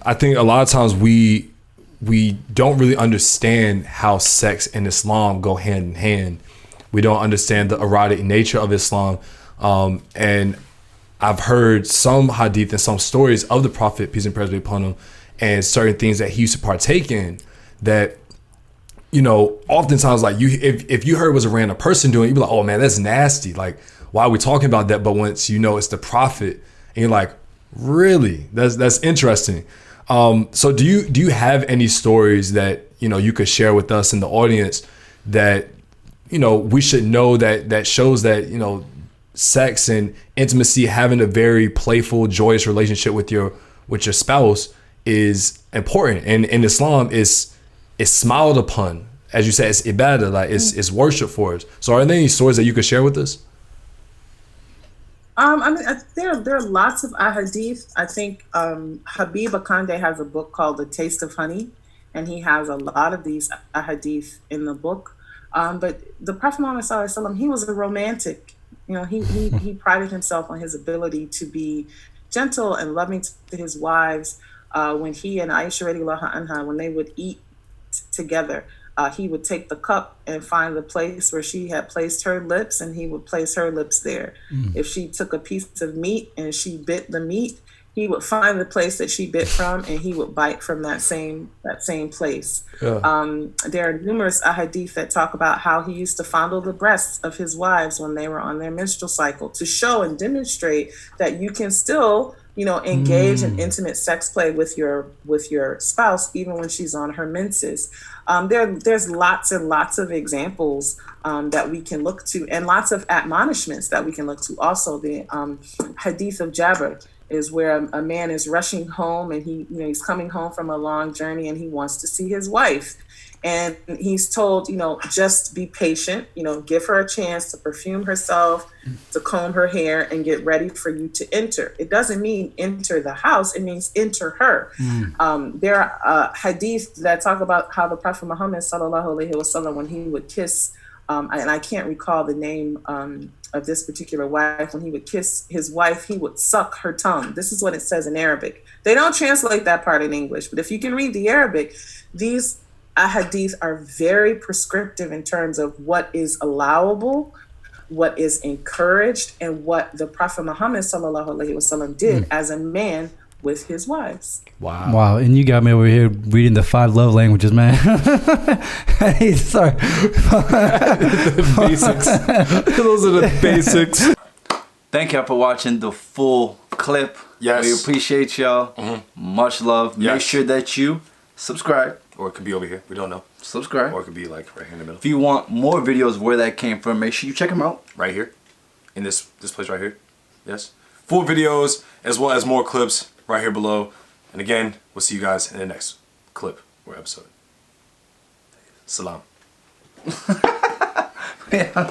I think a lot of times we don't really understand how sex and Islam go hand in hand. We don't understand the erotic nature of Islam. And I've heard some hadith and some stories of the Prophet, peace and praise be upon him, and certain things that he used to partake in that, you know, oftentimes, like, if you heard it was a random person doing it, you'd be like, oh man, that's nasty. Like, why are we talking about that? But once you know it's the Prophet, and you're like, really? That's interesting. So do you have any stories that, you know, you could share with us in the audience that, you know, we should know that shows that, you know, sex and intimacy, having a very playful, joyous relationship with your spouse is important, and in Islam is smiled upon, as you said, it's ibadah, like it's worship for us. So are there any stories that you could share with us? I mean, there are lots of ahadith. I think Habib Akande has a book called The Taste of Honey, and he has a lot of these ahadith in the book. But the Prophet Muhammad Sallallahu Alaihi Wasallam, he was a romantic. You know, he prided himself on his ability to be gentle and loving to his wives. When he and Aisha radiallahu anha, when they would eat together, he would take the cup and find the place where she had placed her lips, and he would place her lips there. If she took a piece of meat and she bit the meat, he would find the place that she bit from, and he would bite from that same place. Yeah. There are numerous ahadith that talk about how he used to fondle the breasts of his wives when they were on their menstrual cycle, to show and demonstrate that you can still, you know, engage in intimate sex play with your spouse even when she's on her menses. There's lots and lots of examples that we can look to, and lots of admonishments that we can look to. Also, the hadith of Jabir is where a man is rushing home, and he's coming home from a long journey, and he wants to see his wife. And he's told, you know, just be patient, you know, give her a chance to perfume herself, to comb her hair, and get ready for you to enter. It doesn't mean enter the house, it means enter her. There are hadith that talk about how the Prophet Muhammad sallallahu alaihi wasallam, when he would kiss, and I can't recall the name of this particular wife, when he would kiss his wife, he would suck her tongue. This is what it says in Arabic. They don't translate that part in English, but if you can read the Arabic, these ahadith are very prescriptive in terms of what is allowable, what is encouraged, and what the Prophet Muhammad sallallahu alaihi wasallam did as a man with his wives. Wow. And you got me over here reading the 5 love languages, man. Hey, sorry. The basics. Those are the basics. Thank y'all for watching the full clip. Yes. We appreciate y'all. Much love. Yes. Make sure that you subscribe. Or it could be over here. We don't know. Subscribe. Or it could be like right here in the middle. If you want more videos where that came from, make sure you check them out. Right here. In this place right here. Yes. Full videos as well as more clips right here below. And again, we'll see you guys in the next clip or episode. Salam. Yeah.